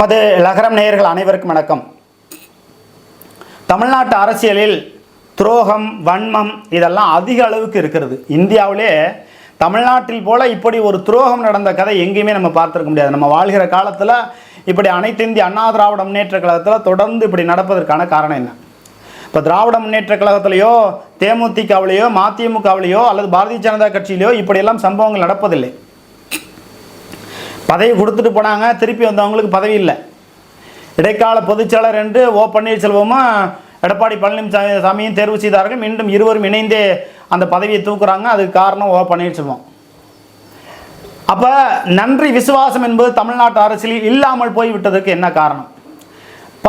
நமது லகரம் நேயர்கள் அனைவருக்கும் வணக்கம். தமிழ்நாட்டு அரசியலில் துரோகம், வன்மம் இதெல்லாம் அதிக அளவுக்கு இருக்கிறது. இந்தியாவிலே தமிழ்நாட்டில் போல இப்படி ஒரு துரோகம் நடந்த கதை எங்கேயுமே நம்ம பார்த்துருக்க முடியாது. நம்ம வாழ்கிற காலத்தில் இப்படி அனைத்து இந்திய அண்ணா திராவிட முன்னேற்ற கழகத்தில் தொடர்ந்து இப்படி நடப்பதற்கான காரணம் என்ன? இப்போ திராவிட முன்னேற்ற கழகத்திலேயோ தேமுதிகவிலேயோ மதிமுகவிலேயோ அல்லது பாரதிய ஜனதா கட்சியிலையோ இப்படியெல்லாம் சம்பவங்கள் நடப்பதில்லை. பதவி கொடுத்துட்டு போனாங்க, திருப்பி வந்தவங்களுக்கு பதவி இல்லை. இடைக்கால பொதுச்செயலர் என்று ஓ பன்னீர்செல்வமும் எடப்பாடி பழனிசாமியும் தேர்வு செய்தார்கள். மீண்டும் இருவரும் இணைந்தே அந்த பதவியை தூக்குறாங்க. அதுக்கு காரணம் ஓ பன்னீர்செல்வம். அப்போ நன்றி விசுவாசம் என்பது தமிழ்நாட்டு அரசியலில் இல்லாமல் போய்விட்டதற்கு என்ன காரணம்?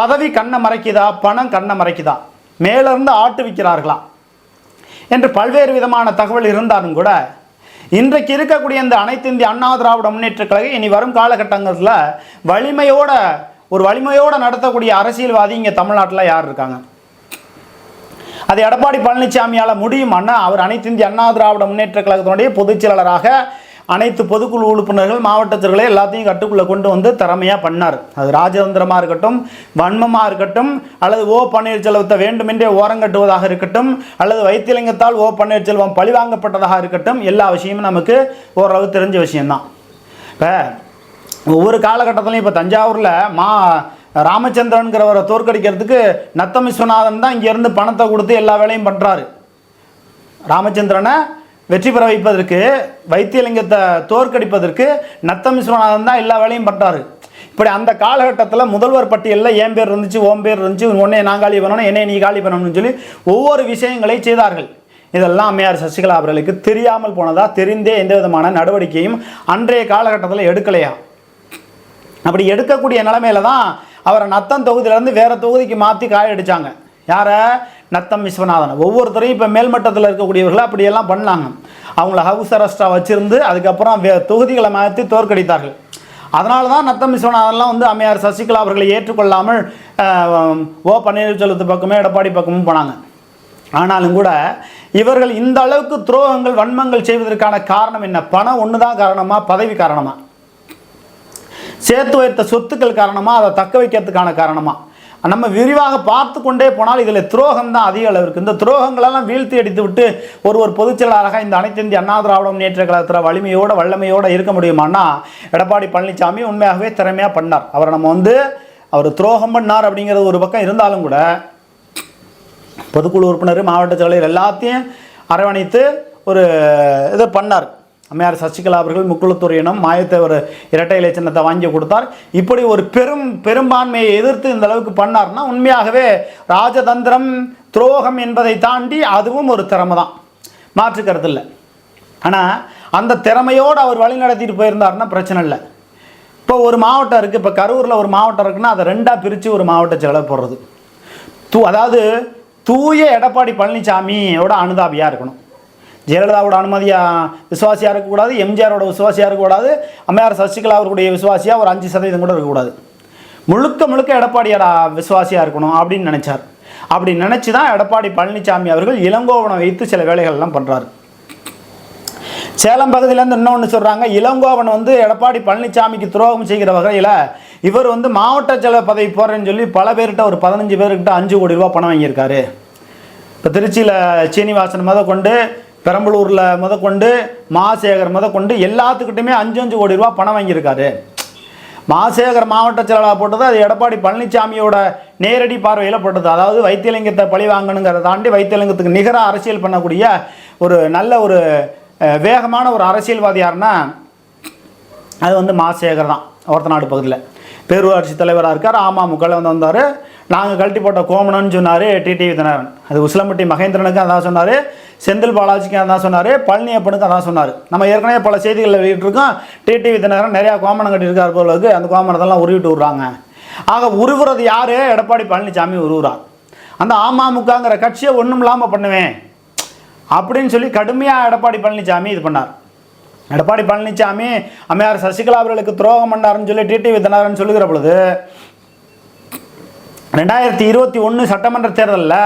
பதவி கண்ணை மறைக்குதா, பணம் கண்ணை மறைக்குதா, மேலிருந்து ஆட்டு விற்கிறார்களா என்று பல்வேறு விதமான தகவல் இருந்தாலும் கூட இன்றைக்கு இருக்கக்கூடிய இந்த அனைத்து இந்திய அண்ணா திராவிட முன்னேற்ற கழகம் இனி வரும் காலகட்டங்களில் வலிமையோட நடத்தக்கூடிய அரசியல்வாதி இங்கே தமிழ்நாட்டில் யார் இருக்காங்க? அது எடப்பாடி பழனிசாமியால் முடியுமான்னா அவர் அனைத்து இந்திய அண்ணா திராவிட முன்னேற்ற கழகத்தினுடைய பொதுச் செயலாளராக அனைத்து பொதுக்குழு உறுப்பினர்கள், மாவட்டத்திற்களை எல்லாத்தையும் கட்டுக்குள்ளே கொண்டு வந்து திறமையாக பண்ணார். அது ராஜதந்திரமாக இருக்கட்டும், வன்மமாக இருக்கட்டும், அல்லது ஓ பன்னீர்செல்வத்தை வேண்டுமென்றே ஓரங்கட்டுவதாக இருக்கட்டும், அல்லது வைத்தியலிங்கத்தால் ஓ பன்னீர்செல்வம் பழிவாங்கப்பட்டதாக இருக்கட்டும், எல்லா விஷயமும் நமக்கு ஓரளவு தெரிஞ்ச விஷயம்தான். இப்போ ஒவ்வொரு காலகட்டத்திலையும் இப்போ தஞ்சாவூரில் ராமச்சந்திரன்கிறவரை தோற்கடிக்கிறதுக்கு நத்தம் விஸ்வநாதன் தான் இங்கேருந்து பணத்தை கொடுத்து எல்லா வேலையும் பண்ணுறாரு. ராமச்சந்திரனை வெற்றி பெற வைப்பதற்கு, வைத்தியலிங்கத்தை தோற்கடிப்பதற்கு நத்தம் விஸ்வநாதன் தான் எல்லா வேலையும் பண்ணுறாரு. இப்படி அந்த காலகட்டத்தில் முதல்வர் பட்டியலில் என் பேர் இருந்துச்சு, ஓம் பேர் இருந்துச்சு, உன்னை நான் காலி பண்ணணும், என்னை நீ காலி பண்ணணும்னு சொல்லி ஒவ்வொரு விஷயங்களை செய்தார்கள். இதெல்லாம் அம்மையார் சசிகலா அவர்களுக்கு தெரியாமல் போனதா, தெரிந்தே எந்த விதமான நடவடிக்கையும் அன்றைய காலகட்டத்தில் எடுக்கலையா? அப்படி எடுக்கக்கூடிய நிலைமையில தான் அவரை நத்தம் தொகுதியிலேருந்து வேறு தொகுதிக்கு மாற்றி காயடிச்சாங்க. யாரை? நத்தம் விஸ்வநாதன். ஒவ்வொருத்தரையும் இப்போ மேல்மட்டத்தில் இருக்கக்கூடியவர்கள் அப்படியெல்லாம் பண்ணாங்க. அவங்கள ஹவுஸ் அரெஸ்டாக வச்சுருந்து அதுக்கப்புறம் தொகுதிகளை மாற்றி தோற்கடித்தார்கள். அதனால தான் நத்தம் விஸ்வநாதன்லாம் வந்து அம்மையார் சசிகலா அவர்களை ஏற்றுக்கொள்ளாமல் ஓ பன்னீர்செல்வத்து பக்கமே எடப்பாடி பக்கமும் போனாங்க. ஆனாலும் கூட இவர்கள் இந்த அளவுக்கு துரோகங்கள், வன்மங்கள் செய்வதற்கான காரணம் என்ன? பணம் ஒன்று தான் காரணமா? பதவி காரணமா? சேர்த்து வைத்த சொத்துக்கள் காரணமா? அதை தக்க வைக்கிறதுக்கான காரணமா? நம்ம விரிவாக பார்த்து கொண்டே போனால் இதில் துரோகம் தான் அதிக அளவு இருக்குது. இந்த துரோகங்களெல்லாம் வீழ்த்தி அடித்து விட்டு ஒரு பொதுச் செயலாளராக இந்த அனைத்து இந்திய அண்ணா திராவிட முன்னேற்ற கழகத்தில் வல்லமையோடு இருக்க முடியுமானா எடப்பாடி பழனிசாமி உண்மையாகவே திறமையாக பண்ணார். அவரை நம்ம அவர் துரோகம் பண்ணார் அப்படிங்கிறது ஒரு பக்கம் இருந்தாலும் கூட பொதுக்குழு உறுப்பினர், மாவட்ட செயலாளர் எல்லாத்தையும் அரவணைத்து ஒரு இதை பண்ணார். அம்மையார் சசிகலா அவர்கள் முக்குளத்தூரினம் மாயத்தேவர் இரட்டை இலை சின்னத்தை வாங்கி கொடுத்தார். இப்படி ஒரு பெரும்பான்மையை எதிர்த்து இந்த அளவுக்கு பண்ணார்னா உண்மையாகவே ராஜதந்திரம், துரோகம் என்பதை தாண்டி அதுவும் ஒரு திறமை தான், மாற்றுக்கிறது இல்லை. ஆனால் அந்த திறமையோடு அவர் வழி நடத்திட்டு போயிருந்தாருன்னா பிரச்சனை இல்லை. இப்போ ஒரு மாவட்டம் இருக்குது, இப்போ கரூரில் ஒரு மாவட்டம் இருக்குன்னா அதை ரெண்டாக பிரித்து ஒரு மாவட்ட செயலர் போடுறது. அதாவது தூய எடப்பாடி பழனிசாமியோட அனுதாபியாக இருக்கணும். ஜெயலலிதாவோட அனுமதியா விசுவாசியாக இருக்கக்கூடாது, எம்ஜிஆரோட விசுவாசியாக இருக்கக்கூடாது, அம்மையார் சசிகலா அவருடைய விசுவாசியாக ஒரு 5% கூட இருக்கக்கூடாது. முழுக்க எடப்பாடியோட விசுவாசியாக இருக்கணும் அப்படின்னு நினச்சார். அப்படி நினச்சி தான் எடப்பாடி பழனிசாமி அவர்கள் இளங்கோவனை வைத்து சில வேலைகள்லாம் பண்ணுறாரு. சேலம் பகுதியிலேருந்து இன்னொன்று சொல்கிறாங்க, இளங்கோவன் எடப்பாடி பழனிசாமிக்கு துரோகம் செய்கிற வகையில் இவர் மாவட்ட செயலர் பதவி போடுறேன்னு சொல்லி பல பேர்கிட்ட, ஒரு 15 பேர்கிட்ட 5 கோடி ரூபா பணம் வாங்கியிருக்காரு. இப்போ திருச்சியில் சீனிவாசன் முதற்கொண்டு, பெரம்பலூரில் முதற்கொண்டு, மாசேகர் முதற்கொண்டு எல்லாத்துக்கிட்டையுமே 5 கோடி ரூபா பணம் வாங்கியிருக்காரு. மாசேகர் மாவட்ட செயலாளராக போட்டது அது எடப்பாடி பழனிசாமியோட நேரடி பார்வையில் போட்டது. அதாவது வைத்தியலிங்கத்தை பழி வாங்கணுங்கிறத தாண்டி வைத்தியலிங்கத்துக்கு நிகராக அரசியல் பண்ணக்கூடிய ஒரு நல்ல ஒரு வேகமான ஒரு அரசியல்வாதி யாருன்னா அது மாசேகர் தான். ஒருத்தநாடு பகுதியில் பேரூராட்சி தலைவராக இருக்கார். அமமுகவில் வந்தார். நாங்கள் கழட்டி போட்ட கோமணன்னு சொன்னார் டிடிவி தினகரன். அது உசிலம்பட்டி மகேந்திரனுக்கு அதான் சொன்னார், செந்தில் பாலாஜிக்கு அதான் சொன்னார், பழனியப்பனுக்கு அதான் சொன்னார். நம்ம ஏற்கனவே பல செய்திகளில் வெளியிட்டிருக்கோம். டிடிவி தினகரன் நிறையா கோமணம் கட்டியிருக்கார் போலருக்கு, அந்த கோமணத்தெல்லாம் உருவிட்டு விட்றாங்க. ஆக உருவுறது யார்? எடப்பாடி பழனிசாமி உருவுறார். அந்த அமமுகங்கிற கட்சியை ஒன்றும் இல்லாமல் பண்ணுவேன் அப்படின்னு சொல்லி கடுமையாக எடப்பாடி பழனிசாமி இது பண்ணார். எடப்பாடி பழனிசாமி அம்மையார் சசிகலா அவர்களுக்கு துரோகம் பண்ணாருன்னு சொல்லி டிடிவி தினகரன் சொல்லுகிற பொழுது 2021 சட்டமன்ற தேர்தலில்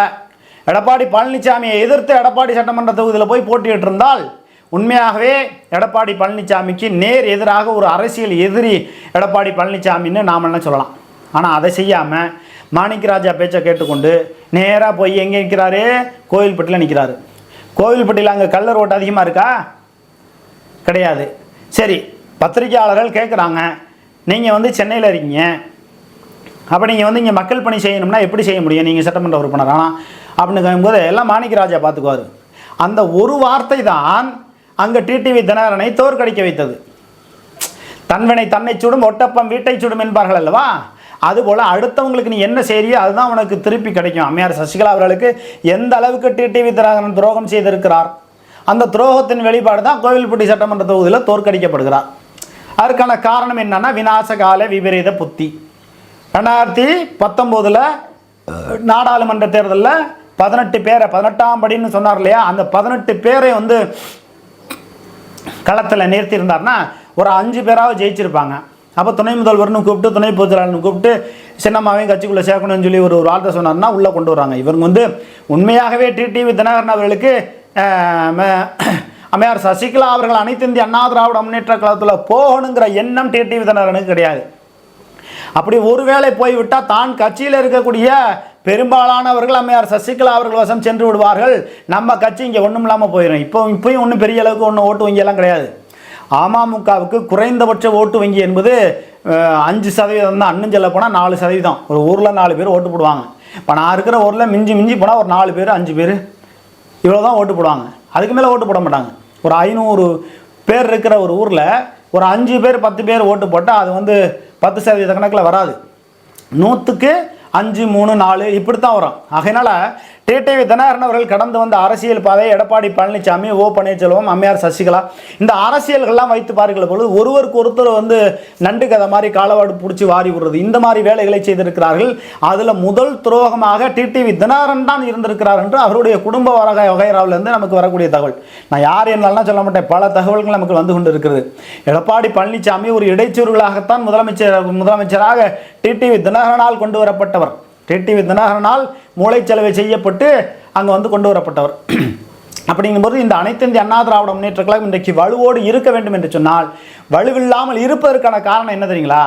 எடப்பாடி பழனிசாமியை எதிர்த்து எடப்பாடி சட்டமன்ற தொகுதியில் போய் போட்டியிட்டு இருந்தால் உண்மையாகவே எடப்பாடி பழனிசாமிக்கு நேர் எதிராக ஒரு அரசியல் எதிரி எடப்பாடி பழனிசாமின்னு நாம் என்ன சொல்லலாம். ஆனால் அதை செய்யாமல் மாணிக்கராஜா பேச்சை கேட்டுக்கொண்டு நேராக போய் எங்கே நிற்கிறாரு? கோவில்பட்டியில் நிற்கிறாரு. கோவில்பட்டியில் அங்கே கள்ளர் ஓட்டு அதிகமாக இருக்கா? கிடையாது. சரி, பத்திரிகையாளர்கள் கேட்குறாங்க, நீங்கள் சென்னையில் இருக்கீங்க, அப்போ நீங்கள் இங்கே மக்கள் பணி செய்யணும்னா எப்படி செய்ய முடியும் நீங்கள் சட்டமன்ற உறுப்பினர்? ஆனால் அப்படின்னு கேட்கும்போது எல்லாம் மாணிக்கராஜா பார்த்துக்குவார். அந்த ஒரு வார்த்தை தான் அங்கே டிடிவி தினகரனை தோற்கடிக்க வைத்தது. தன்வினை தன்னை சுடும் ஒட்டப்பம் வீட்டை சுடும் என்பார்கள் அல்லவா? அதுபோல் அடுத்தவங்களுக்கு நீ என்ன செய்யறியோ அதுதான் உனக்கு திருப்பி கிடைக்கும். அம்மையார் சசிகலா அவர்களுக்கு எந்த அளவுக்கு டிடிவி தினகரன் துரோகம் செய்திருக்கிறார், அந்த துரோகத்தின் வெளிப்பாடு தான் கோவில்பட்டி சட்டமன்ற தொகுதியில் தோற்கடிக்கப்படுகிறார். அதற்கான காரணம் என்னன்னா விநாசகால விபரீத புத்தி. 2019 நாடாளுமன்ற தேர்தலில் 18 பேரை 18ஆம் படின்னு சொன்னார் இல்லையா, அந்த 18 பேரை களத்தில் நிறுத்தியிருந்தார்னா ஒரு 5 பேராவது ஜெயிச்சிருப்பாங்க. அப்போ துணை முதல்வர்னு கூப்பிட்டு துணை பொதுச்செயலாளர்னு கூப்பிட்டு சின்னம்மாவையும் கட்சிக்குள்ளே சேர்க்கணும்னு சொல்லி ஒரு வார்த்தை சொன்னார்னா உள்ளே கொண்டு வராங்க. இவங்க உண்மையாகவே டிடிவி தினகரன் அவர்களுக்கு அம்மையார் சசிகலா அவர்கள் அனைத்து இந்திய அண்ணா திராவிட முன்னேற்ற கழகத்தில் போகணுங்கிற எண்ணம் டிடிவி தினகரனுக்கு கிடையாது. அப்படி ஒருவேளை போய்விட்டால் தான் கட்சியில் இருக்கக்கூடிய பெரும்பாலானவர்கள் அம்மையார் சசிகலா அவர்கள் வசம் சென்று விடுவார்கள், நம்ம கட்சி இங்கே ஒன்றும் இல்லாமல் போயிடும். இப்போயும் ஒன்றும் பெரிய அளவுக்கு ஒன்றும் ஓட்டு வங்கியெல்லாம் கிடையாது. அமமுகவுக்கு குறைந்தபட்ச ஓட்டு வங்கி என்பது 5% தான். அன்னும் சொல்ல போனால் 4%. ஒரு ஊரில் 4 பேர் ஓட்டு போடுவாங்க. இப்போ நான் இருக்கிற ஊரில் மிஞ்சி போனால் ஒரு 4 பேர் 5 பேர் இவ்வளோ தான் ஓட்டு போடுவாங்க. அதுக்கு மேலே ஓட்டு போட மாட்டாங்க. ஒரு 500 பேர் இருக்கிற ஒரு ஊரில் ஒரு 5 பேர் 10 பேர் ஓட்டு போட்டால் அது 10% கணக்கில் வராது. 100க்கு 5, 3, 4 இப்படி தான் வரும். ஆகையினால டிடிவி தினகரன் அவர்கள் கடந்து வந்த அரசியல் பாதை எடப்பாடி பழனிசாமி, ஓ பன்னீர்செல்வம், அம்மையார் சசிகலா இந்த அரசியல்கள்லாம் வைத்து பார்க்கிற பொழுது ஒருவருக்கு ஒருத்தர் நண்டு கதை மாதிரி காலவாடு பிடிச்சி வாரி விடுறது இந்த மாதிரி வேலைகளை செய்திருக்கிறார்கள். அதில் முதல் துரோகமாக டிடிவி தினகரன் தான் இருந்திருக்கிறார் என்று அவருடைய குடும்ப வகைராவிலிருந்து நமக்கு வரக்கூடிய தகவல். நான் யார் என்னெல்லாம் சொல்ல மாட்டேன், பல தகவல்கள் நமக்கு வந்து கொண்டு இருக்கிறது. எடப்பாடி பழனிசாமி ஒரு இடைச்சொருளாகத்தான் முதலமைச்சராக டிடிவி தினகரனால் கொண்டு வரப்பட்டவர். டிடிவி தினகரனால் மூளைச்சலவை செய்யப்பட்டு அங்கே கொண்டு வரப்பட்டவர். அப்படிங்கும்போது இந்த அனைத்து இந்திய அண்ணா திராவிட முன்னேற்ற கழகம் இன்றைக்கு வலுவோடு இருக்க வேண்டும் என்று சொன்னால் வலுவில்லாமல் இருப்பதற்கான காரணம் என்ன தெரியுங்களா?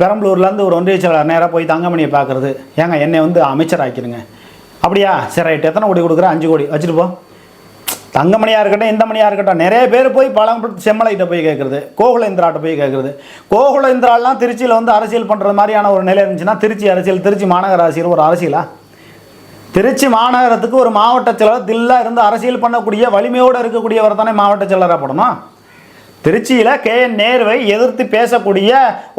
பெரம்பலூர்லேருந்து ஒரு ஒன்றிய செயலாளர் நேராக போய் தங்கமணியை பார்க்குறது, ஏங்க என்னை அமைச்சர் ஆக்கிடுங்க. அப்படியா, சரி ரைட், எத்தனை கோடி கொடுக்குறேன்? 5 கோடி வச்சுட்டு போ. தங்கமணியாக இருக்கட்டும், எந்த மணியாக இருக்கட்டும், நிறைய பேர் போய் பழம்பட்டு செம்மலைகிட்ட போய் கேட்குறது, கோகுலேந்திராட்ட போய் கேட்குறது. கோகுலேந்திராலாம் திருச்சியில் அரசியல் பண்ணுற மாதிரியான ஒரு நிலை இருந்துச்சுன்னா திருச்சி அரசியல், திருச்சி மாநகர அரசியல் ஒரு அரசியலா? திருச்சி மாநகரத்துக்கு ஒரு மாவட்ட செயலர் தில்லாக இருந்து அரசியல் பண்ணக்கூடிய வலிமையோடு இருக்கக்கூடியவர் தானே மாவட்ட செயலராக போடணும். திருச்சியில் KN நேருவை எதிர்த்து பேசக்கூடிய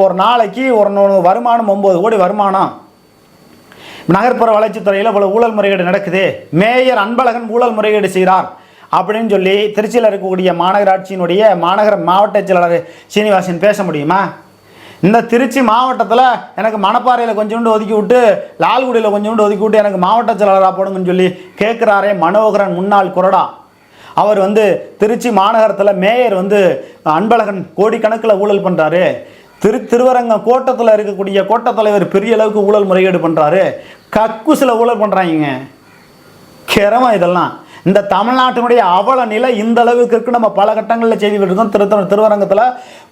ஒரு நாளைக்கு ஒரு வருமானம் 9 கோடி வருமானம். நகர்ப்புற வளர்ச்சித்துறையில் பல ஊழல் முறைகேடு நடக்குது, மேயர் அன்பழகன் ஊழல் முறைகேடு செய்கிறார் அப்படின்னு சொல்லி திருச்சியில் இருக்கக்கூடிய மாநகராட்சியினுடைய மாவட்ட செயலாளர் சீனிவாசன் பேச முடியுமா? இந்த திருச்சி மாவட்டத்தில் எனக்கு மணப்பாறையில் கொஞ்சோண்டு ஒதுக்கி விட்டு, லால்குடியில் கொஞ்சோண்டு ஒதுக்கி விட்டு எனக்கு மாவட்ட செயலாளராக போடுங்கன்னு சொல்லி கேட்குறாரே மனோகரன், முன்னாள் கொறடா. அவர் திருச்சி மாநகரத்தில் மேயர் அன்பழகன் கோடிக்கணக்கில் ஊழல் பண்ணுறாரு. திருவரங்கம் கோட்டத்தில் இருக்கக்கூடிய கோட்டத் தலைவர் பெரிய அளவுக்கு ஊழல் முறைகேடு பண்ணுறாரு. கக்குசில் ஊழல் பண்ணுறாங்க. கிரமம் இதெல்லாம். இந்த தமிழ்நாட்டினுடைய அவல நிலை இந்த அளவுக்கு இருக்கு. நம்ம பல கட்டங்களில் செய்தி விட்டுருக்கோம். திருவரங்கத்தில்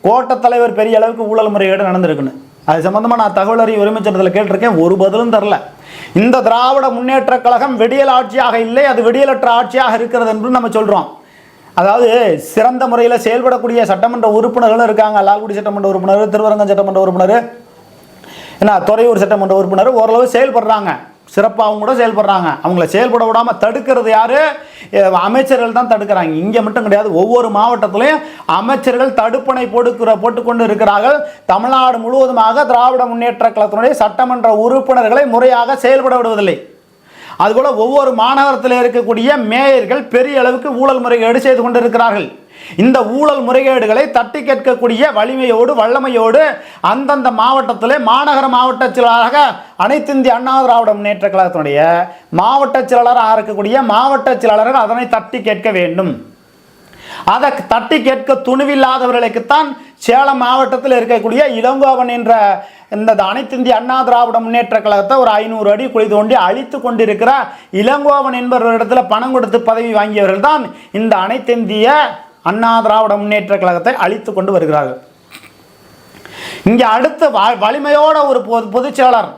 கோட்டத் தலைவர் பெரிய அளவுக்கு ஊழல் முறைகேடு நடந்திருக்குன்னு. அது சம்பந்தமாக நான் தகவல் அறிவு உரிமை சட்டத்தில் கேட்டிருக்கேன், ஒரு பதிலும் தரல. இந்த திராவிட முன்னேற்ற கழகம் வெடியல் ஆட்சியாக இல்லை, அது வெடியலற்ற ஆட்சியாக இருக்கிறது என்று நம்ம சொல்கிறோம். அதாவது சிறந்த முறையில் செயல்படக்கூடிய சட்டமன்ற உறுப்பினர்களும் இருக்காங்க. லால்குடி சட்டமன்ற உறுப்பினர், திருவரங்கம் சட்டமன்ற உறுப்பினர், துறையூர் சட்டமன்ற உறுப்பினர் ஓரளவு செயல்படுறாங்க, சிறப்பாகவும் கூட செயல்படுறாங்க. அவங்கள செயல்பட விடாமல் தடுக்கிறது யார்? அமைச்சர்கள் தான் தடுக்கிறாங்க. இங்கே மட்டும் கிடையாது, ஒவ்வொரு மாவட்டத்திலையும் அமைச்சர்கள் தடுப்பணை போட்டுக்கொண்டு இருக்கிறார்கள். தமிழ்நாடு முழுவதுமாக திராவிட முன்னேற்ற கழகத்தினுடைய சட்டமன்ற உறுப்பினர்களை முறையாக செயல்பட விடுவதில்லை. அதுபோல் ஒவ்வொரு மாநகரத்தில் இருக்கக்கூடிய மேயர்கள் பெரிய அளவுக்கு ஊழல் முறைகேடு செய்து கொண்டிருக்கிறார்கள். இந்த ஊழல் முறைகேடுகளை தட்டி கேட்கக்கூடிய வலிமையோடு வல்லமையோடு அந்தந்த மாவட்டத்திலே மாநகர செயலாளராக அனைத்து இந்திய அண்ணா திராவிட முன்னேற்ற கழகத்தினுடைய மாவட்ட செயலாளராக இருக்கக்கூடிய மாவட்ட செயலாளர்கள் அதனை தட்டி கேட்க வேண்டும். அதை தட்டி கேட்க துணிவில்லாதவர்களுக்குத்தான் சேலம் மாவட்டத்தில் இருக்கக்கூடிய இளங்கோவன் என்ற இந்த அனைத்து இந்திய அண்ணா திராவிட முன்னேற்ற கழகத்தை ஒரு 500 அடி குழி தோண்டி அழித்து கொண்டிருக்கிற இளங்கோவன் என்பவரிடத்துல பணம் கொடுத்து பதவி வாங்கியவர்கள் தான் இந்த அனைத்து இந்திய அண்ணா திராவிட முன்னேற்ற கழகத்தை அழித்து கொண்டு வருகிறார்கள். இங்கே அடுத்த வலிமையோட ஒரு பொதுச் செயலாளர்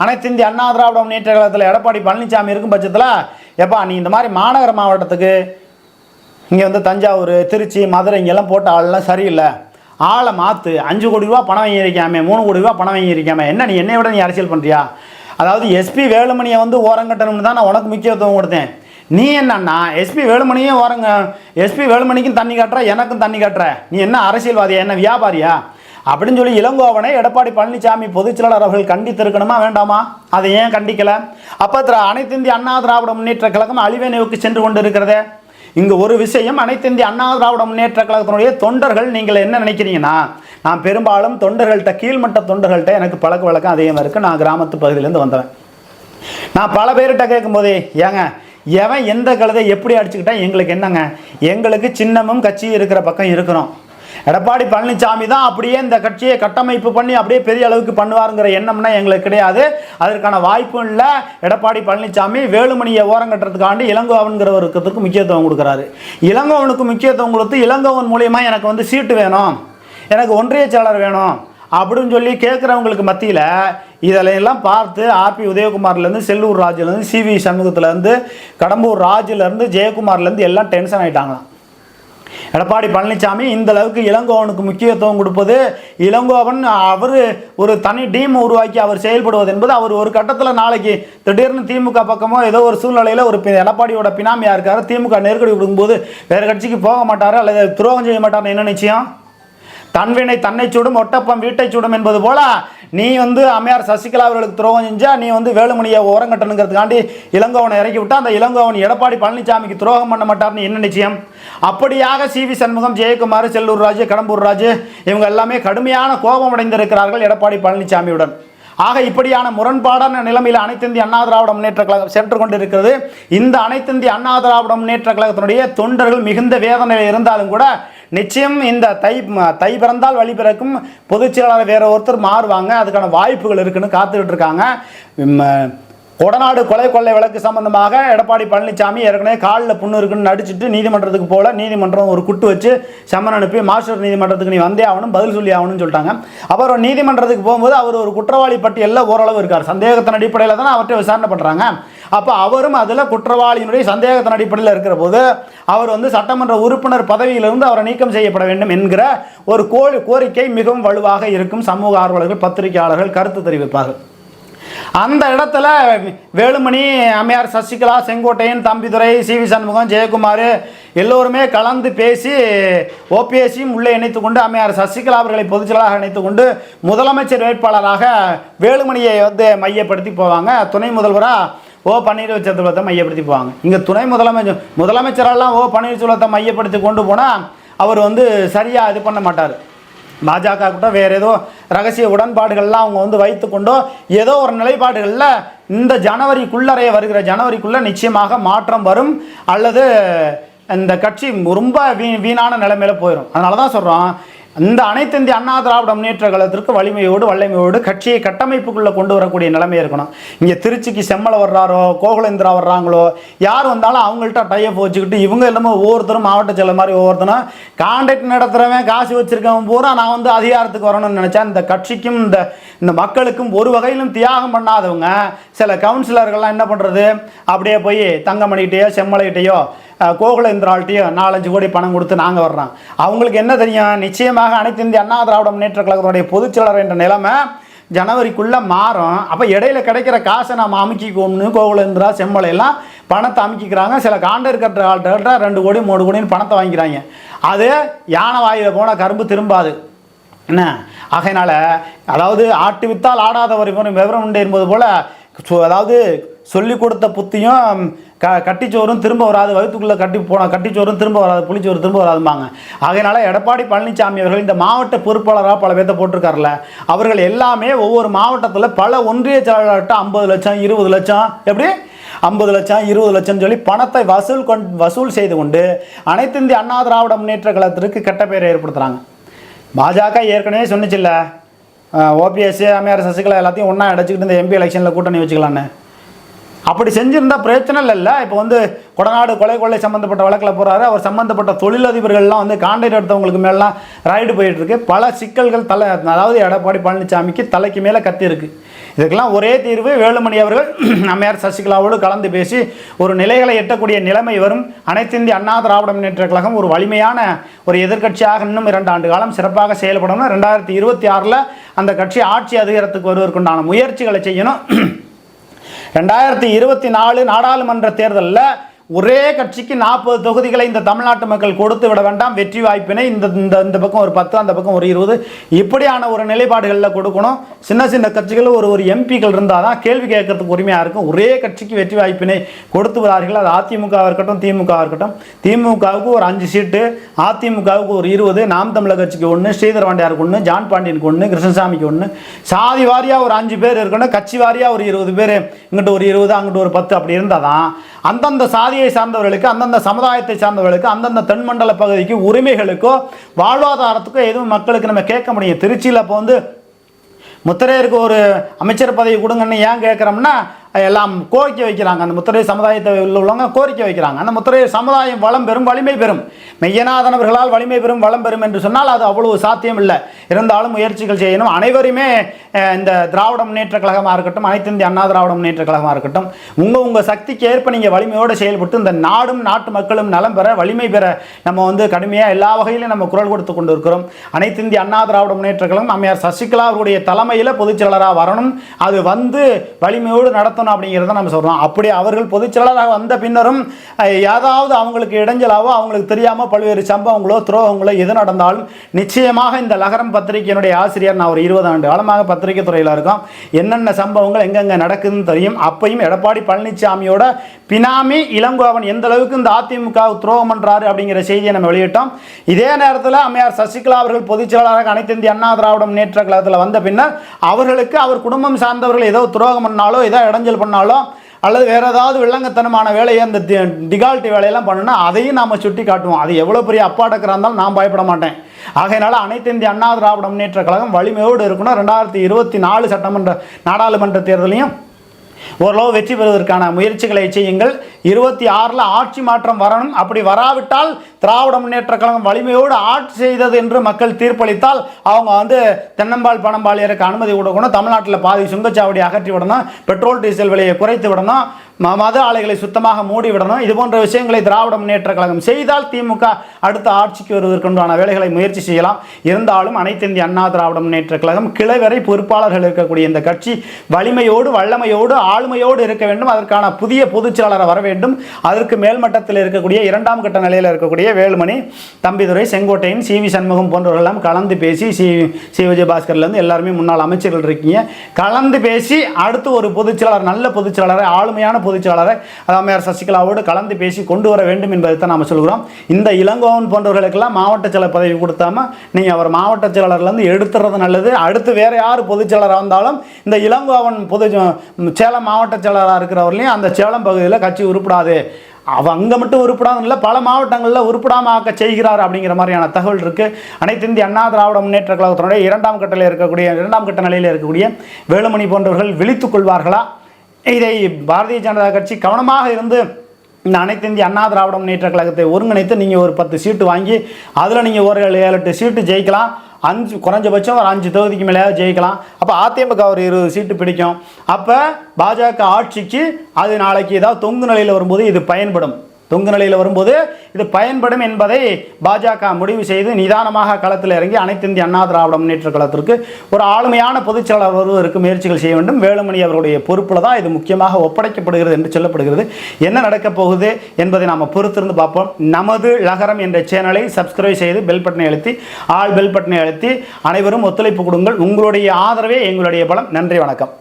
அனைத்து இந்திய அண்ணா திராவிட முன்னேற்ற கழகத்தில் எடப்பாடி பழனிசாமி இருக்கும் பட்சத்தில், எப்பா நீ இந்த மாதிரி மாநகர மாவட்டத்துக்கு இங்கே வந்து தஞ்சாவூர், திருச்சி, மதுரை இங்கெல்லாம் போட்ட ஆளெல்லாம் சரியில்லை, ஆளை மாற்று, 5 கோடி ரூபா பணம் வாங்கியிருக்காமே, 3 கோடி ரூபா பணம் வாங்கியிருக்காமே, என்ன நீ என்னை விட நீ அரசியல் பண்ணுறியா? அதாவது எஸ்பி வேலுமணியை வந்து ஓரங்கட்டணும்னு தான் நான் உனக்கு முக்கியத்துவம் கொடுத்தேன். நீ என்னன்னா எஸ்பி வேலுமணியும் எஸ்பி வேலுமணிக்கும் தண்ணி காட்டுற, எனக்கும் தண்ணி காட்டுற, நீ என்ன அரசியல்வாதியா, என்ன வியாபாரியா அப்படின்னு சொல்லி இளங்கோவனை எடப்பாடி பழனிசாமி பொதுச்செயலாளர் அவர்கள் கண்டித்திருக்கணுமா வேண்டாமா? அதை ஏன் கண்டிக்கல? அப்போ அனைத்து இந்திய அண்ணா திராவிட முன்னேற்ற கழகம் அழிவை நோக்கி சென்று கொண்டு இருக்கிறதே. இங்கே ஒரு விஷயம், அனைத்து இந்திய அண்ணா திராவிட முன்னேற்ற கழகத்தினுடைய தொண்டர்கள் நீங்கள் என்ன நினைக்கிறீங்கன்னா, நான் பெரும்பாலும் தொண்டர்கள்ட்ட, கீழ்மட்ட தொண்டர்கள்ட்ட எனக்கு பழக்க வழக்கம் அதிகமாக இருக்குது. நான் கிராமத்து பகுதியிலேருந்து வந்தவன். நான் பல பேர்கிட்ட கேட்கும்போதே, ஏங்க எவன் எந்த கழுதை எப்படி அடிச்சுக்கிட்டா எங்களுக்கு என்னங்க, எங்களுக்கு சின்னமும் கட்சி இருக்கிற பக்கம் இருக்கிறோம். எடப்பாடி பழனிசாமி தான் அப்படியே இந்த கட்சியை கட்டமைப்பு பண்ணி அப்படியே பெரிய அளவுக்கு பண்ணுவாருங்கிற எண்ணம்னா எங்களுக்கு கிடையாது. அதற்கான வாய்ப்பு இல்லை. எடப்பாடி பழனிசாமி வேலுமணியை ஓரங்கட்டுறதுக்காண்டி இளங்கோவனுங்கிறவருக்கு முக்கியத்துவம் கொடுக்குறாரு. இளங்கோவனுக்கு முக்கியத்துவம் கொடுத்து இளங்கோவன் மூலயமா எனக்கு வந்து சீட்டு வேணும், எனக்கு ஒன்றிய செயலர் வேணும் அப்படின்னு சொல்லி கேட்குறவங்களுக்கு மத்தியில் இதிலெல்லாம் பார்த்து ஆர்பி உதயகுமார்லேருந்து, செல்லூர் ராஜுலேருந்து, சிவி சண்முகத்துலேருந்து, கடம்பூர் ராஜுலேருந்து, ஜெயக்குமார்லேருந்து எல்லாம் டென்ஷன் ஆகிட்டாங்களாம். எடப்பாடி பழனிசாமி இந்த அளவுக்கு இளங்கோவனுக்கு முக்கியத்துவம் கொடுப்பது, இளங்கோவன் அவர் ஒரு தனி டீம் உருவாக்கி அவர் செயல்படுவது என்பது, அவர் ஒரு கட்டத்தில் நாளைக்கு திடீர்னு திமுக பக்கமோ ஏதோ ஒரு சூழ்நிலையில் ஒரு எடப்பாடியோட பினாமியாக இருக்காரு, திமுக நெருக்கடி கொடுக்கும்போது வேறு கட்சிக்கு போக மாட்டார் அல்லது துரோகம் செய்ய மாட்டார்னு என்ன நிச்சயம்? தன்வினை தன்னை சுடும், ஒட்டப்பம் வீட்டை சுடும் என்பது போல நீ வந்து அம்மையார் சசிகலா அவர்களுக்கு துரோகம் செஞ்சா நீ வந்து வேலுமணியை ஓரங்கட்டணுங்கிறதுக்காண்டி இளங்கோவனை இறக்கி விட்டா அந்த இளங்கோவன் எடப்பாடி பழனிசாமிக்கு துரோகம் பண்ண மாட்டார்னு என்ன நிச்சயம்? அப்படியாக சிவி சண்முகம், ஜெயக்குமார், செல்லூர் ராஜு, கடம்பூர் ராஜு இவங்க எல்லாமே கடுமையான கோபம் அடைந்திருக்கிறார்கள் எடப்பாடி பழனிசாமியுடன். ஆக இப்படியான முரண்பாடான நிலைமையில் அனைத்து இந்திய அண்ணா திராவிட முன்னேற்ற கழகம் சென்று கொண்டிருக்கிறது. இந்த அனைத்து இந்திய அண்ணா திராவிட முன்னேற்ற கழகத்தினுடைய தொண்டர்கள் மிகுந்த வேதனையில் இருந்தாலும் கூட நிச்சயம் இந்த தை பிறந்தால் வழி பிறக்கும், பொதுச் செயலாளர் வேற ஒருத்தர் மாறுவாங்க, அதுக்கான வாய்ப்புகள் இருக்குன்னு காத்துக்கிட்டு இருக்காங்க. கொடநாடு கொலை கொள்ளை வழக்கு சம்பந்தமாக எடப்பாடி பழனிசாமி ஏற்கனவே காலில் புண்ணு இருக்குன்னு நடிச்சுட்டு நீதிமன்றத்துக்கு போல, நீதிமன்றம் ஒரு குட்டு வச்சு சம்மன் அனுப்பி மாஸ்டர் நீதிமன்றத்துக்கு நீ வந்தே ஆகணும், பதில் சொல்லி ஆகணும்னு சொல்லிட்டாங்க. அப்புறம் நீதிமன்றத்துக்கு போகும்போது அவர் ஒரு குற்றவாளி பட்டியலில் ஓரளவு இருக்கார், சந்தேகத்தின் அடிப்படையில் தானே அவர்கிட்ட விசாரணை பண்ணுறாங்க. அப்போ அவரும் அதில் குற்றவாளியினுடைய சந்தேகத்தின் அடிப்படையில் இருக்கிற போது அவர் வந்து சட்டமன்ற உறுப்பினர் பதவியிலிருந்து அவரை நீக்கம் செய்யப்பட வேண்டும் என்கிற ஒரு கோரிக்கை மிகவும் வலுவாக இருக்கும். சமூக ஆர்வலர்கள், பத்திரிகையாளர்கள் கருத்து தெரிவிப்பார்கள். அந்த இடத்துல வேலுமணி, அம்மையார் சசிகலா, செங்கோட்டையன், தம்பிதுரை, சிவி சண்முகம், ஜெயக்குமார் எல்லோருமே கலந்து பேசி ஓபிஎஸ்சியும் உள்ளே இணைத்து கொண்டு அம்மையார் சசிகலா அவர்களை பொதுச்செயலாளராக இணைத்து கொண்டு முதலமைச்சர் வேட்பாளராக வேலுமணியை வந்து மையப்படுத்தி போவாங்க. துணை முதல்வராக பன்னீர்செல்வத்தை மையப்படுத்தி போவாங்க. இங்கே துணை முதலமைச்சரெல்லாம் பன்னீர்செல்வத்தை மையப்படுத்தி கொண்டு போனால் அவர் வந்து சரியாக இது பண்ண மாட்டார். பாஜக கூட வேறு ஏதோ ரகசிய உடன்பாடுகள்லாம் அவங்க வந்து வைத்துக்கொண்டோ ஏதோ ஒரு நிலைப்பாடுகளில் இந்த வருகிற ஜனவரிக்குள்ளே நிச்சயமாக மாற்றம் வரும், அல்லது இந்த கட்சி ரொம்ப வீணான நிலைமையில் போயிடும். அதனால தான் சொல்கிறோம், இந்த அனைத்து இந்திய அண்ணா திராவிட முன்னேற்ற கழகத்திற்கு வலிமையோடு வல்லமையோடு கட்சியை கட்டமைப்புக்குள்ளே கொண்டு வரக்கூடிய நிலைமை இருக்கணும். இங்கே திருச்சிக்கு செம்மலை வர்றாரோ, கோகுலேந்திரா வர்றாங்களோ, யார் வந்தாலும் அவங்கள்ட்ட டைப் வச்சுக்கிட்டு இவங்க எல்லாமே ஒவ்வொருத்தரும் மாவட்ட செயலர் மாதிரி ஒவ்வொருத்தரும் கான்டாக்ட் நடத்துகிறவன், காசு வச்சுருக்கவன் பூரா நான் வந்து அதிகாரத்துக்கு வரணும்னு நினச்சா இந்த கட்சிக்கும் இந்த மக்களுக்கும் ஒரு வகையிலும் தியாகம் பண்ணாதவங்க சில கவுன்சிலர்கள்லாம் என்ன பண்ணுறது, அப்படியே போய் தங்கமணிகிட்டையோ செம்மலைகிட்டையோ கோகுலேந்திராள்கிட்டையோ 4-5 கோடி பணம் கொடுத்து நாங்கள் வர்றோம். அவங்களுக்கு என்ன தெரியும்? நிச்சயமாக அனைத்து இந்திய அண்ணா திராவிட முன்னேற்ற கழகத்தினுடைய பொதுச்செயலாளர் என்ற நிலைமை ஜனவரிக்குள்ளே மாறும். அப்போ இடையில கிடைக்கிற காசை நாம் அமுக்கிக்குவோம்னு கோகுலேந்திரா, செம்மலையெல்லாம் பணத்தை அமுக்கிக்கிறாங்க. சில காண்டர் ஆள்கிட்ட 2 கோடி 3 கோடின்னு பணத்தை வாங்கிக்கிறாங்க. அது யானை வாயில் போனால் கரும்பு திரும்பாது என்ன. ஆகையினால அதாவது ஆட்டு வித்தால் ஆடாதவர் விவரம் உண்டு என்பது போல், அதாவது சொல்லி கொடுத்த புத்தியும் கட்டிச்சோறும் திரும்ப வராது, வகுத்துக்குள்ளே கட்டிச்சோறும் திரும்ப வராது, புளிச்சோறு திரும்ப வராதும்பாங்க. ஆகையினால எடப்பாடி பழனிசாமி அவர்கள் இந்த மாவட்ட பொறுப்பாளராக பல பேர்த்த போட்டிருக்காருல்ல, அவர்கள் எல்லாமே ஒவ்வொரு மாவட்டத்தில் பல ஒன்றிய செயலாளர்கிட்ட 50 லட்சம் 20 லட்சம் எப்படி 50 லட்சம் 20 லட்சம் சொல்லி பணத்தை வசூல் செய்து கொண்டு அனைத்து இந்திய அண்ணா திராவிட முன்னேற்ற கழகத்திற்கு கெட்ட பெயரை ஏற்படுத்துகிறாங்க. பாஜக ஏற்கனவே சொன்னிச்சில்ல, ஓபிஎஸ் அம்மையார் சசிகலா எல்லாத்தையும் ஒன்றா அடைச்சிக்கிட்டு இந்த எம்பி எலெக்ஷனில் கூட்டணி வச்சுக்கலான்னு. அப்படி செஞ்சுருந்தா பிரச்சனை இல்லை. இப்போ வந்து கொடநாடு கொள்ளை சம்மந்தப்பட்ட வழக்கில் போகிறாரு. அவர் சம்மந்தப்பட்ட தொழிலதிபர்கள்லாம் வந்து கான்ட்ராக்ட் எடுத்தவங்களுக்கு மேலாம் ரைடு போயிட்டுருக்கு. பல சிக்கல்கள் அதாவது எடப்பாடி பழனிசாமிக்கு தலைக்கு மேலே கத்தி இருக்குது. இதுக்கெல்லாம் ஒரே தீர்வு, வேலுமணி அவர்கள் அம்மையார் சசிகலாவோடு கலந்து பேசி ஒரு நிலைகளை எட்டக்கூடிய நிலைமை வரும். அனைத்து இந்திய அண்ணா திராவிட முன்னேற்ற கழகம் ஒரு வலிமையான ஒரு எதிர்க்கட்சியாக இன்னும் 2 ஆண்டு காலம் சிறப்பாக செயல்படணும். 2026 அந்த கட்சி ஆட்சி அதிகாரத்துக்கு வருவதற்குண்டான முயற்சிகளை செய்யணும். 2024 நாடாளுமன்ற தேர்தலில் ஒரே கட்சிக்கு 40 தொகுதிகளை இந்த தமிழ்நாட்டு மக்கள் கொடுத்து விட வேண்டாம். வெற்றி வாய்ப்பினை இந்த பக்கம் ஒரு 10, அந்த பக்கம் ஒரு 20, இப்படியான ஒரு நிலைப்பாடுகளில் கொடுக்கணும். சின்ன கட்சிகள் ஒரு எம்பிக்கள் இருந்தால் தான் கேள்வி கேட்கறதுக்கு உரிமையாக இருக்கும். ஒரே கட்சிக்கு வெற்றி வாய்ப்பினை கொடுத்து விடார்கள். அது அதிமுக இருக்கட்டும், திமுக இருக்கட்டும். திமுகவுக்கு ஒரு 5 சீட்டு, அதிமுகவுக்கு ஒரு 20, நாம் தமிழர் கட்சிக்கு 1, ஸ்ரீதர் வாண்டியாருக்கு 1, ஜான் பாண்டியனுக்கு 1, கிருஷ்ணசாமிக்கு 1, சாதி வாரியாக ஒரு 5 பேர் இருக்கணும், கட்சி வாரியாக ஒரு 20 பேர், இங்கிட்ட ஒரு 20, அங்கிட்ட ஒரு 10, அப்படி இருந்தால் தான் அந்தந்த சாதியை சார்ந்தவர்களுக்கு, அந்தந்த சமுதாயத்தை சார்ந்தவர்களுக்கு, அந்தந்த தென்மண்டல பகுதிக்கு உரிமைகளுக்கோ வாழ்வாதாரத்துக்கோ எதுவும் மக்களுக்கு நம்ம கேட்க முடியும். திருச்சியில் அப்போ வந்து முத்திரையருக்கு ஒரு அமைச்சர் பதவி கொடுங்கன்னு ஏன் கேட்குறோம்னா, எல்லாம் கோரிக்கை வைக்கிறாங்க. அந்த முத்திரை சமுதாயத்தை உள்ளவங்க கோரிக்கை வைக்கிறாங்க. அந்த முத்திரை சமுதாயம் வளம் பெறும், வலிமை பெறும். மெய்யநாதனவர்களால் வலிமை பெறும், வளம் பெறும் என்று சொன்னால் அது அவ்வளவு சாத்தியம் இல்லை. இருந்தாலும் முயற்சிகள் செய்யணும். அனைவருமே இந்த திராவிட முன்னேற்ற கழகமாக இருக்கட்டும், அனைத்து இந்திய அண்ணா திராவிட முன்னேற்ற கழகமாக இருக்கட்டும், உங்கள் சக்திக்கு ஏற்ப நீங்கள் வலிமையோடு செயல்பட்டு இந்த நாடும் நாட்டு மக்களும் நலம் பெற, வலிமை பெற நம்ம வந்து கடுமையாக எல்லா வகையிலும் நம்ம குரல் கொடுத்து கொண்டு இருக்கிறோம். அனைத்து இந்திய அண்ணா திராவிட முன்னேற்ற கழகம் அம்மையார் சசிகலா அவருடைய தலைமையில் பொதுச் செயலராக வரணும். அது வந்து வலிமையோடு நடத்தணும் அப்படிங்கிறத நம்ம சொல்கிறோம். அப்படி அவர்கள் பொதுச் செயலராக வந்த பின்னரும் ஏதாவது அவங்களுக்கு இடைஞ்சலாவோ, அவங்களுக்கு தெரியாமல் பல்வேறு சம்பவங்களோ துரோகங்களோ எது நடந்தாலும் நிச்சயமாக இந்த லகரம் பத்திரிகையினுடைய ஆசிரியர், நான் ஒரு 20 ஆண்டு காலமாக பத்திரிகை துறையில் இருக்கோம், என்னென்ன சம்பவங்கள் எங்கெங்கே நடக்குதுன்னு தெரியும். அப்பையும் எடப்பாடி பழனிசாமியோட பினாமி இளங்கோவன் எந்த அளவுக்கு இந்த அதிமுக துரோகம் பண்றாரு அப்படிங்கிற செய்தியை நம்ம வெளியிட்டோம். இதே நேரத்தில் அம்மையார் சசிகலா அவர்கள் பொதுச் செயலாளராக அனைத்து இந்திய அண்ணா திராவிட முன்னேற்ற கழகத்தில் வந்த பின்னர் அவர்களுக்கு அவர் குடும்பம் சார்ந்தவர்கள் ஏதோ துரோகம் பண்ணாலோ, ஏதோ இடைஞ்சல் பண்ணாலோ, அல்லது வேறு ஏதாவது வில்லங்கத்தனமான வேலையை, அந்த டிகால்ட்டி வேலையெல்லாம் பண்ணுன்னா அதையும் நாம் சுட்டி காட்டுவோம். அது எவ்வளோ பெரிய அப்பாடக்கராக இருந்தாலும் நான் பயப்பட மாட்டேன். ஆகையினால அனைத்து இந்திய அண்ணா திராவிட முன்னேற்ற கழகம் வலிமையோடு இருக்கணும். 2024 சட்டமன்ற நாடாளுமன்ற தேர்தலையும் ஓரளவு வெற்றி பெறுவதற்கான முயற்சிகளை செய்யுங்கள். 26 ஆட்சி மாற்றம் வரணும். அப்படி வராவிட்டால் திராவிட முன்னேற்ற கழகம் வலிமையோடு ஆட்சி செய்தது என்று மக்கள் தீர்ப்பளித்தால் அவங்க வந்து தென்னம்பால் பணம்பால் ஏறக்க அனுமதி கொடுக்கணும். தமிழ்நாட்டில் பாதி சுங்கச்சாவடி அகற்றி விடணும். பெட்ரோல் டீசல் விலையை குறைத்து விடணும். மது ஆலைகளை சுத்தமாக மூடி விடணும். இது போன்ற விஷயங்களை திராவிட முன்னேற்ற கழகம் செய்தால் திமுக அடுத்த ஆட்சிக்கு வருவதற்குண்டான வேலைகளை முயற்சி செய்யலாம். இருந்தாலும் அனைத்து இந்திய அண்ணா திராவிட முன்னேற்ற கழகம் கிளை வரை பொறுப்பாளர்கள் இருக்கக்கூடிய இந்த கட்சி வலிமையோடு, வல்லமையோடு, ஆளுமையோடு இருக்க வேண்டும். அதற்கான புதிய பொதுச் செயலாளர் வர வேண்டும். அதற்கு மேல்மட்டத்தில் இருக்கக்கூடிய 2ஆம் கட்ட நிலையில் இருக்கக்கூடிய வேலுமணி, தம்பிதுரை, செங்கோட்டையன், சி.வி. சண்முகம் போன்றவர்களெல்லாம் கலந்து பேசி, சி விஜயபாஸ்கர்லேருந்து எல்லாருமே முன்னாள் அமைச்சர்கள் இருக்கீங்க, கலந்து பேசி அடுத்து ஒரு பொதுச் செயலாளர், நல்ல பொதுச் செயலாளரை, ஆளுமையான பொதுச்செயலாளரை அம்மையார் சசிகலாவோடு கலந்து பேசி கொண்டு வர வேண்டும் என்பதை தான் நாம் சொல்கிறோம். இந்த இளங்கோவன் போன்றவர்களுக்கெல்லாம் மாவட்ட செயலர் பதவி கொடுத்தாம நீங்கள் அவர் மாவட்ட செயலாளர்லேருந்து எடுத்துறது நல்லது. அடுத்து வேறு யார் பொதுச் செயலராக வந்தாலும் இந்த இளங்கோவன் சேலம் மாவட்ட செயலராக இருக்கிறவர்களையும் அந்த சேலம் பகுதியில் கட்சி உருப்படாது, அங்கே மட்டும் உருப்படாமல் இல்லை, பல மாவட்டங்களில் உருப்படாமல் ஆக்க செய்கிறார் அப்படிங்கிற மாதிரியான தகவல் இருக்குது. அனைத்து இந்திய அண்ணா திராவிட முன்னேற்ற கழகத்தினுடைய 2ஆம் கட்ட நிலையில் இருக்கக்கூடிய வேலுமணி போன்றவர்கள் விழித்துக் கொள்வார்களா? இதை பாரதிய ஜனதா கட்சி கவனமாக இருந்து இந்த அனைத்து இந்திய அண்ணா திராவிட முன்னேற்ற கழகத்தை ஒருங்கிணைத்து நீங்கள் ஒரு 10 சீட்டு வாங்கி அதில் நீங்கள் ஒரு 7-8 சீட்டு ஜெயிக்கலாம். 5 குறைஞ்சபட்சம் ஒரு 5 தொகுதிக்கு மேலே ஜெயிக்கலாம். அப்போ அதிமுக ஒரு 20 சீட்டு பிடிக்கும். அப்போ பாஜக ஆட்சிக்கு அது நாளைக்கு ஏதாவது தொங்கு நிலையில் வரும்போது இது பயன்படும். தொங்கு நிலையில் வரும்போது இது பயன்படும் என்பதை பாஜக முடிவு செய்து நிதானமாக களத்தில் இறங்கி அனைத்து இந்திய அண்ணா திராவிட முன்னேற்ற கழகத்திற்கு ஒரு ஆளுமையான பொதுச் செயலாளர் வருவதற்கு முயற்சிகள் செய்ய வேண்டும். வேலுமணி அவருடைய பொறுப்பில் தான் இது முக்கியமாக ஒப்படைக்கப்படுகிறது என்று சொல்லப்படுகிறது. என்ன நடக்கப் போகுது என்பதை நாம் பொறுத்திருந்து பார்ப்போம். நமது லகரம் என்ற சேனலை சப்ஸ்கிரைப் செய்து பெல் பட்டனை அழுத்தி பெல் பட்டனை அழுத்தி அனைவரும் ஒத்துழைப்பு கொடுங்கள். உங்களுடைய ஆதரவே எங்களுடைய பலம். நன்றி, வணக்கம்.